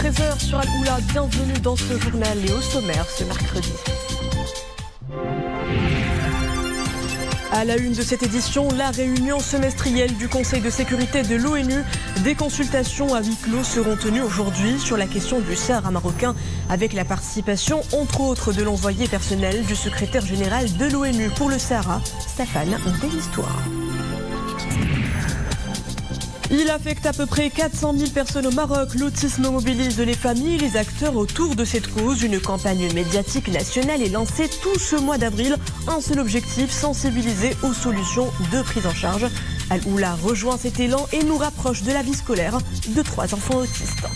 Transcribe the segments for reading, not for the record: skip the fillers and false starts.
13h sur Al-Oula. Bienvenue dans ce journal et au sommaire ce mercredi. À la une de cette édition, la réunion semestrielle du Conseil de sécurité de l'ONU. Des consultations à huis clos seront tenues aujourd'hui sur la question du Sahara marocain, avec la participation, entre autres, de l'envoyé personnel du secrétaire général de l'ONU pour le Sahara, Staffan de Mistura. Il affecte à peu près 400 000 personnes au Maroc. L'autisme mobilise les familles et les acteurs autour de cette cause. Une campagne médiatique nationale est lancée tout ce mois d'avril. Un seul objectif, sensibiliser aux solutions de prise en charge. Al-Oula rejoint cet élan et nous rapproche de la vie scolaire de 3 enfants autistes.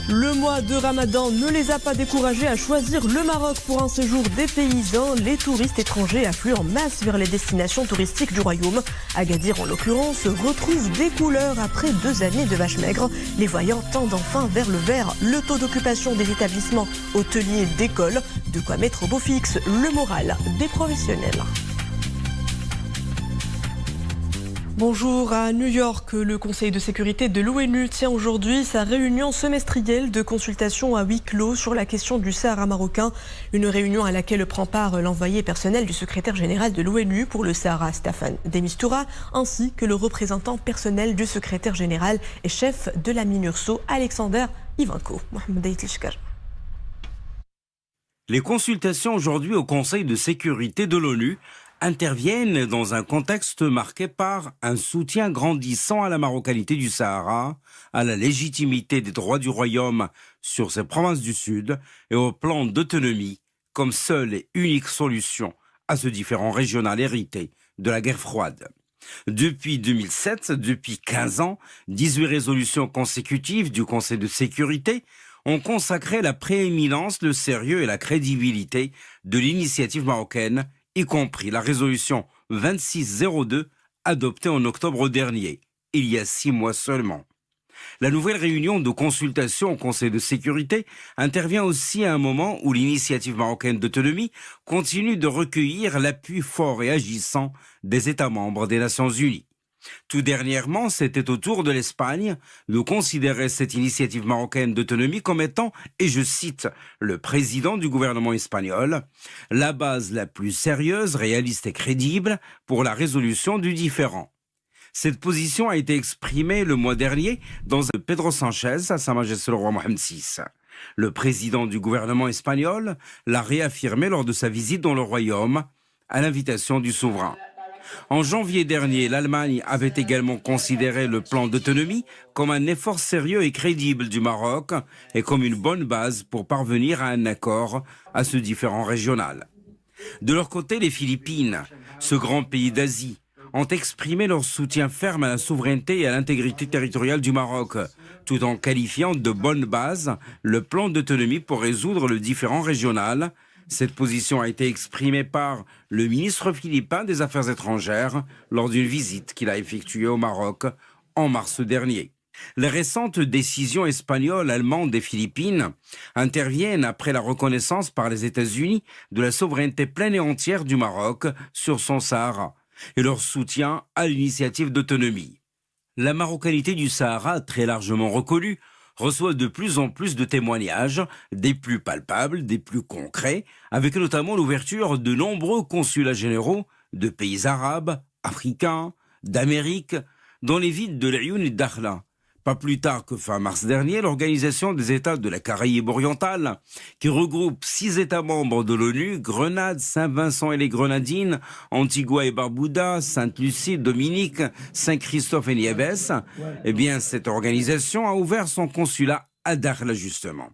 Le mois de Ramadan ne les a pas découragés à choisir le Maroc pour un séjour des paysans. Les touristes étrangers affluent en masse vers les destinations touristiques du royaume. Agadir, en l'occurrence, retrouve des couleurs après 2 années de vaches maigres. Les voyants tendent enfin vers le vert. Le taux d'occupation des établissements hôteliers d'écoles, de quoi mettre au beau fixe le moral des professionnels. Bonjour. À New York, le Conseil de sécurité de l'ONU tient aujourd'hui sa réunion semestrielle de consultation à huis clos sur la question du Sahara marocain. Une réunion à laquelle prend part l'envoyé personnel du secrétaire général de l'ONU pour le Sahara, Staffan de Mistura, ainsi que le représentant personnel du secrétaire général et chef de la MINURSO, Alexander Ivanko. Les consultations aujourd'hui au Conseil de sécurité de l'ONU interviennent dans un contexte marqué par un soutien grandissant à la marocanité du Sahara, à la légitimité des droits du royaume sur ses provinces du Sud et au plan d'autonomie comme seule et unique solution à ce différend régional hérité de la guerre froide. Depuis 2007, depuis 15 ans, 18 résolutions consécutives du Conseil de sécurité ont consacré la prééminence, le sérieux et la crédibilité de l'initiative marocaine, y compris la résolution 2602 adoptée en octobre dernier, il y a 6 mois seulement. La nouvelle réunion de consultation au Conseil de sécurité intervient aussi à un moment où l'initiative marocaine d'autonomie continue de recueillir l'appui fort et agissant des États membres des Nations Unies. Tout dernièrement, c'était au tour de l'Espagne de considérer cette initiative marocaine d'autonomie comme étant, et je cite le président du gouvernement espagnol, la base la plus sérieuse, réaliste et crédible pour la résolution du différend. Cette position a été exprimée le mois dernier dans un Pedro Sánchez à Sa Majesté le roi Mohamed VI. Le président du gouvernement espagnol l'a réaffirmé lors de sa visite dans le royaume à l'invitation du souverain. En janvier dernier, l'Allemagne avait également considéré le plan d'autonomie comme un effort sérieux et crédible du Maroc et comme une bonne base pour parvenir à un accord à ce différend régional. De leur côté, les Philippines, ce grand pays d'Asie, ont exprimé leur soutien ferme à la souveraineté et à l'intégrité territoriale du Maroc, tout en qualifiant de bonne base le plan d'autonomie pour résoudre le différend régional. Cette position a été exprimée par le ministre philippin des Affaires étrangères lors d'une visite qu'il a effectuée au Maroc en mars dernier. Les récentes décisions espagnoles, allemandes et philippines interviennent après la reconnaissance par les États-Unis de la souveraineté pleine et entière du Maroc sur son Sahara et leur soutien à l'initiative d'autonomie. La marocanité du Sahara, très largement reconnue, reçoit de plus en plus de témoignages, des plus palpables, des plus concrets, avec notamment l'ouverture de nombreux consulats généraux de pays arabes, africains, d'Amérique, dans les villes de l'Ayoun et d'Dakhla. Pas plus tard que fin mars dernier, l'Organisation des États de la Caraïbe orientale, qui regroupe 6 États membres de l'ONU, Grenade, Saint-Vincent et les Grenadines, Antigua et Barbuda, Sainte-Lucie, Dominique, Saint-Christophe et Niévès, eh bien, cette organisation a ouvert son consulat à Dakhla, justement.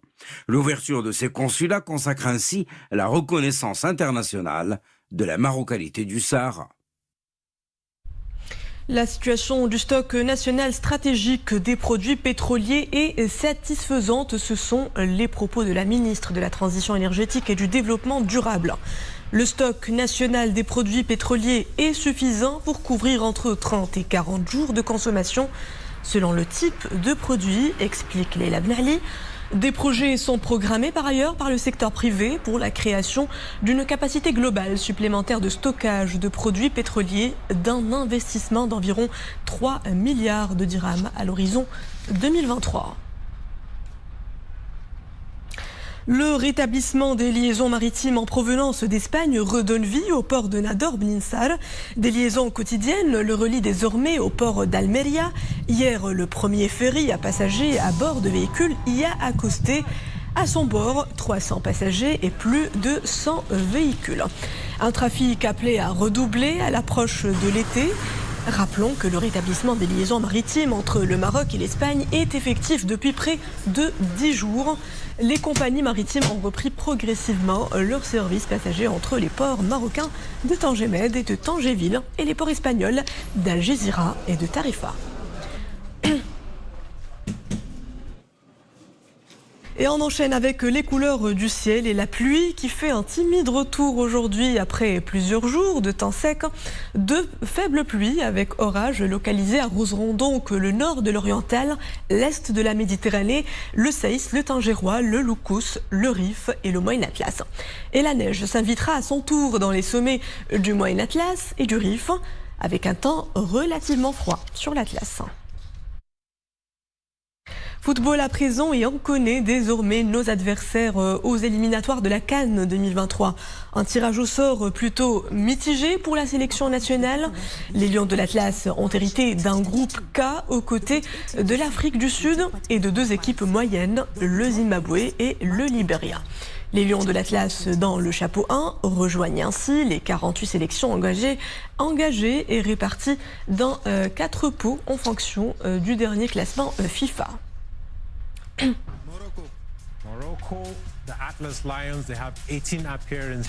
L'ouverture de ces consulats consacre ainsi la reconnaissance internationale de la marocanité du Sahara. La situation du stock national stratégique des produits pétroliers est satisfaisante. Ce sont les propos de la ministre de la Transition énergétique et du Développement durable. Le stock national des produits pétroliers est suffisant pour couvrir entre 30 et 40 jours de consommation selon le type de produit, explique Leila Benali. Des projets sont programmés par ailleurs par le secteur privé pour la création d'une capacité globale supplémentaire de stockage de produits pétroliers d'un investissement d'environ 3 milliards de dirhams à l'horizon 2023. Le rétablissement des liaisons maritimes en provenance d'Espagne redonne vie au port de Nador Bninsar. Des liaisons quotidiennes le relient désormais au port d'Almeria. Hier, le premier ferry à passagers à bord de véhicules y a accosté. À son bord, 300 passagers et plus de 100 véhicules. Un trafic appelé à redoubler à l'approche de l'été. Rappelons que le rétablissement des liaisons maritimes entre le Maroc et l'Espagne est effectif depuis près de 10 jours. Les compagnies maritimes ont repris progressivement leurs services passagers entre les ports marocains de Tangemed et de Tangéville et les ports espagnols d'Algésiras et de Tarifa. Et on enchaîne avec les couleurs du ciel et la pluie qui fait un timide retour aujourd'hui après plusieurs jours de temps sec. De faibles pluies avec orages localisés arroseront donc le nord de l'Oriental, l'est de la Méditerranée, le Saïs, le Tangérois, le Loukous, le Rif et le Moyen Atlas. Et la neige s'invitera à son tour dans les sommets du Moyen Atlas et du Rif avec un temps relativement froid sur l'Atlas. Football à présent et on connaît désormais nos adversaires aux éliminatoires de la CAN 2023. Un tirage au sort plutôt mitigé pour la sélection nationale. Les Lions de l'Atlas ont hérité d'un groupe K aux côtés de l'Afrique du Sud et de deux équipes moyennes, le Zimbabwe et le Libéria. Les Lions de l'Atlas dans le chapeau 1 rejoignent ainsi les 48 sélections engagées et réparties dans 4 pots en fonction du dernier classement FIFA. Morocco, the Atlas Lions, they have 18 appearances.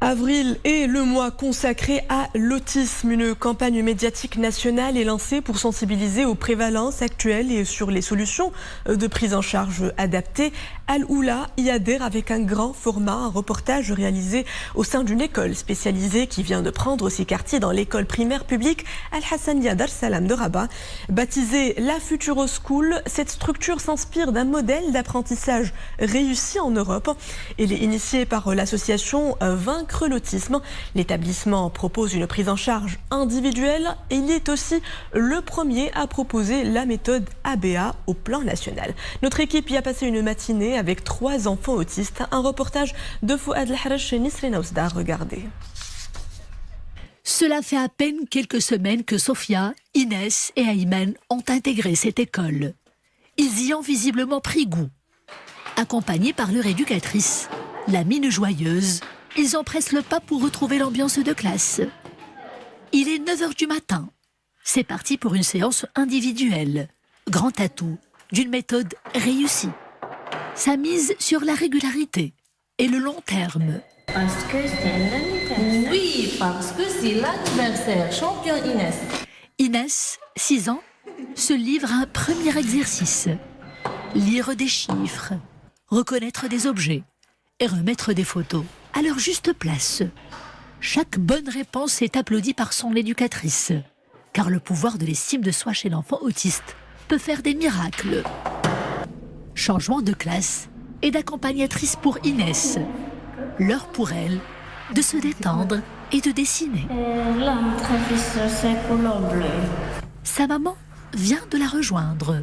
Avril est le mois consacré à l'autisme. Une campagne médiatique nationale est lancée pour sensibiliser aux prévalences actuelles et sur les solutions de prise en charge adaptées. Al-Oula y adhère avec un grand format, un reportage réalisé au sein d'une école spécialisée qui vient de prendre ses quartiers dans l'école primaire publique Al-Hassaniya Dar Salam de Rabat. Baptisée la Futuro School, cette structure s'inspire d'un modèle d'apprentissage réussi en Europe. Elle est initiée par l'association Vaincre l'autisme. L'établissement propose une prise en charge individuelle et il est aussi le premier à proposer la méthode ABA au plan national. Notre équipe y a passé une matinée avec 3 enfants autistes. Un reportage de Fouad El-Harrach chez Nisrina Ousda. Regardez. Cela fait à peine quelques semaines que Sofia, Inès et Aymen ont intégré cette école. Ils y ont visiblement pris goût. Accompagnés par leur éducatrice, la mine joyeuse, ils empressent le pas pour retrouver l'ambiance de classe. Il est 9h du matin. C'est parti pour une séance individuelle. Grand atout d'une méthode réussie. Ça mise sur la régularité et le long terme. Parce que c'est l'anniversaire. Oui, parce que c'est l'anniversaire. Champion Inès. Inès, 6 ans, se livre à un premier exercice. Lire des chiffres, reconnaître des objets et remettre des photos à leur juste place. Chaque bonne réponse est applaudie par son éducatrice, car le pouvoir de l'estime de soi chez l'enfant autiste peut faire des miracles. Changement de classe et d'accompagnatrice pour Inès. L'heure pour elle de se détendre et de dessiner. Là, notre professeur, c'est couleur bleue. Sa maman vient de la rejoindre.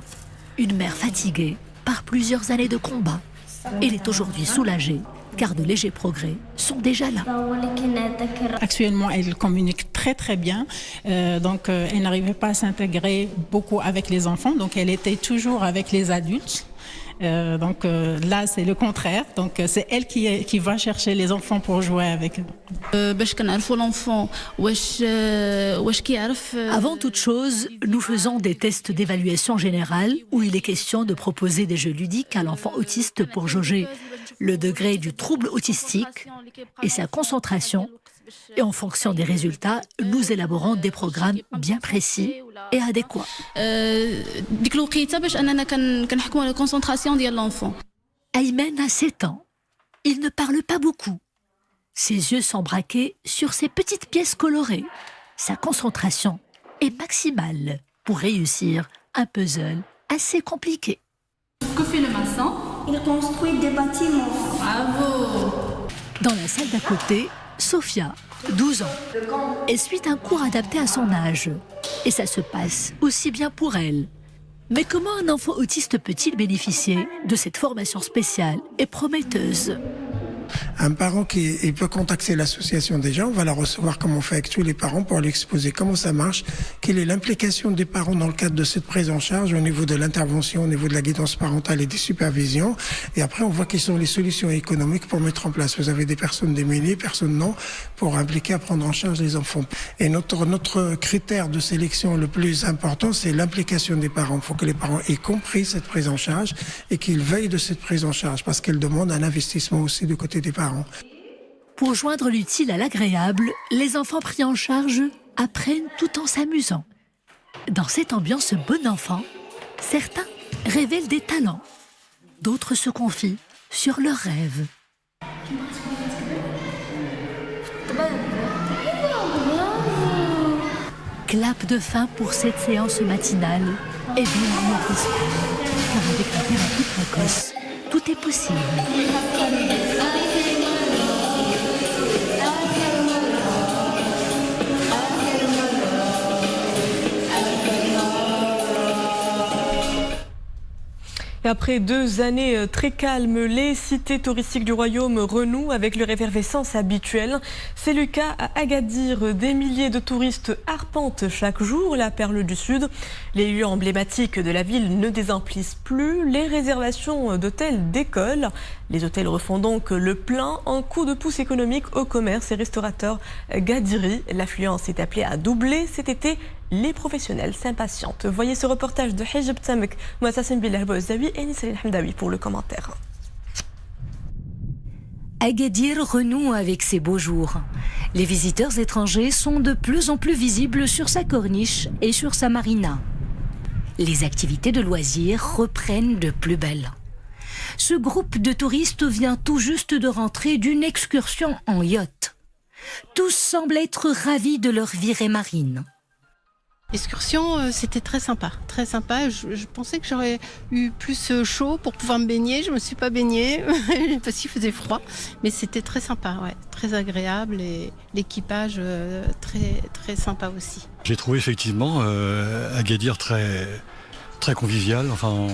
Une mère fatiguée par plusieurs années de combat. Elle est aujourd'hui soulagée, car de légers progrès sont déjà là. Actuellement, elle communique très bien, donc elle n'arrivait pas à s'intégrer beaucoup avec les enfants, donc elle était toujours avec les adultes. Donc là, c'est le contraire. Donc c'est elle qui va chercher les enfants pour jouer avec eux. Avant toute chose, nous faisons des tests d'évaluation générale où il est question de proposer des jeux ludiques à l'enfant autiste pour jauger le degré du trouble autistique et sa concentration. Et en fonction des résultats, nous élaborons des programmes bien précis et adéquats. Aymen a 7 ans. Il ne parle pas beaucoup. Ses yeux sont braqués sur ces petites pièces colorées. Sa concentration est maximale pour réussir un puzzle assez compliqué. Que fait le maçon? Il construit des bâtiments. Bravo! Dans la salle d'à côté, Sofia, 12 ans, elle suit un cours adapté à son âge. Et ça se passe aussi bien pour elle. Mais comment un enfant autiste peut-il bénéficier de cette formation spéciale et prometteuse ? Un parent il peut contacter l'association déjà, on va la recevoir comme on fait avec tous les parents pour lui exposer comment ça marche, quelle est l'implication des parents dans le cadre de cette prise en charge au niveau de l'intervention, au niveau de la guidance parentale et des supervisions. Et après, on voit quelles sont les solutions économiques pour mettre en place. Vous avez des personnes démunies, personnes non, pour impliquer à prendre en charge les enfants. Et notre critère de sélection le plus important, c'est l'implication des parents. Il faut que les parents aient compris cette prise en charge et qu'ils veillent de cette prise en charge parce qu'elle demande un investissement aussi du côté des parents. Pour joindre l'utile à l'agréable, les enfants pris en charge apprennent tout en s'amusant. Dans cette ambiance bon enfant, certains révèlent des talents, d'autres se confient sur leurs rêves. Clap de fin pour cette séance matinale et bienvenue en Espagne, car avec la thérapie précoce, tout est possible. Et après 2 années très calmes, les cités touristiques du royaume renouent avec leur effervescence habituelle. C'est le cas à Agadir. Des milliers de touristes arpentent chaque jour la perle du Sud. Les lieux emblématiques de la ville ne désemplissent plus. Les réservations d'hôtels décollent. Les hôtels refont donc le plein, un coup de pouce économique au commerce et restaurateurs gadiri. L'affluence est appelée à doubler cet été. Les professionnels s'impatientent. Voyez ce reportage de Hijab Tamek, Mouassassim Bilal Bouazawi et Nisrine Hamdawi pour le commentaire. Agadir renoue avec ses beaux jours. Les visiteurs étrangers sont de plus en plus visibles sur sa corniche et sur sa marina. Les activités de loisirs reprennent de plus belle. Ce groupe de touristes vient tout juste de rentrer d'une excursion en yacht. Tous semblent être ravis de leur virée marine. L'excursion, c'était très sympa, très sympa. Je pensais que j'aurais eu plus chaud pour pouvoir me baigner. Je me suis pas baignée parce qu'il faisait froid, mais c'était très sympa, ouais, très agréable et l'équipage très très sympa aussi. J'ai trouvé effectivement Agadir très très convivial. Enfin,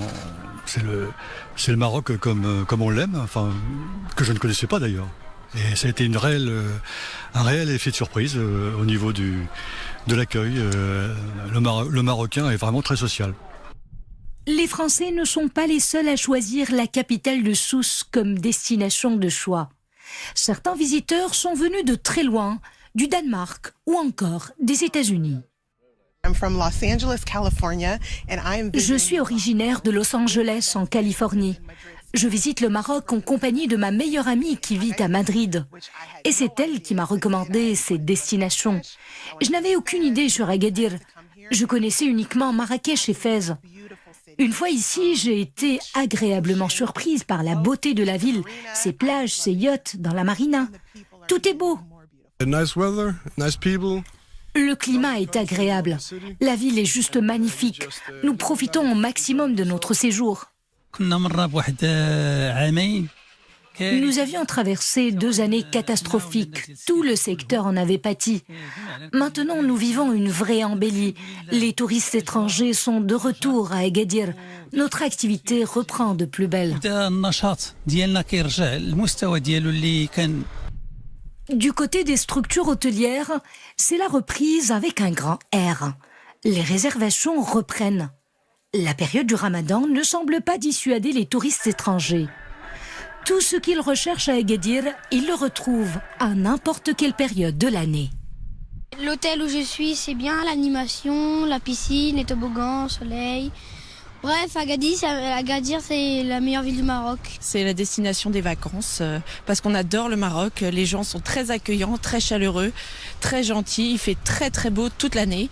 c'est le Maroc comme on l'aime, enfin que je ne connaissais pas d'ailleurs. Et ça a été un réel effet de surprise au niveau de l'accueil. Le Marocain est vraiment très social. Les Français ne sont pas les seuls à choisir la capitale de Sousse comme destination de choix. Certains visiteurs sont venus de très loin, du Danemark ou encore des États-Unis. Je suis originaire de Los Angeles, en Californie. Je visite le Maroc en compagnie de ma meilleure amie qui vit à Madrid. Et c'est elle qui m'a recommandé cette destination. Je n'avais aucune idée sur Agadir. Je connaissais uniquement Marrakech et Fès. Une fois ici, j'ai été agréablement surprise par la beauté de la ville, ses plages, ses yachts dans la marina. Tout est beau. Le climat est agréable. La ville est juste magnifique. Nous profitons au maximum de notre séjour. Nous avions traversé 2 années catastrophiques. Tout le secteur en avait pâti. Maintenant, nous vivons une vraie embellie. Les touristes étrangers sont de retour à Agadir. Notre activité reprend de plus belle. Du côté des structures hôtelières, c'est la reprise avec un grand R. Les réservations reprennent. La période du Ramadan ne semble pas dissuader les touristes étrangers. Tout ce qu'ils recherchent à Agadir, ils le retrouvent à n'importe quelle période de l'année. L'hôtel où je suis, c'est bien, l'animation, la piscine, les toboggans, le soleil. Bref, Agadir, c'est la meilleure ville du Maroc. C'est la destination des vacances parce qu'on adore le Maroc. Les gens sont très accueillants, très chaleureux, très gentils. Il fait très très beau toute l'année.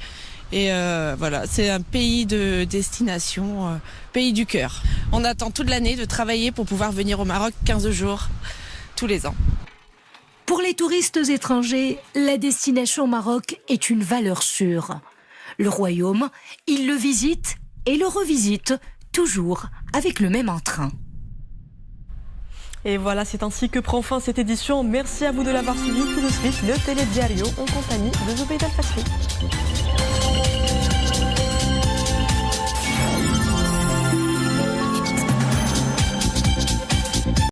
Et voilà, c'est un pays de destination, pays du cœur. On attend toute l'année de travailler pour pouvoir venir au Maroc 15 jours tous les ans. Pour les touristes étrangers, la destination Maroc est une valeur sûre. Le royaume, ils le visitent et le revisitent, toujours avec le même entrain. Et voilà, c'est ainsi que prend fin cette édition. Merci à vous de l'avoir suivi. Tout de suite, le Télédiario en compagnie de Zoubeida El Fasri.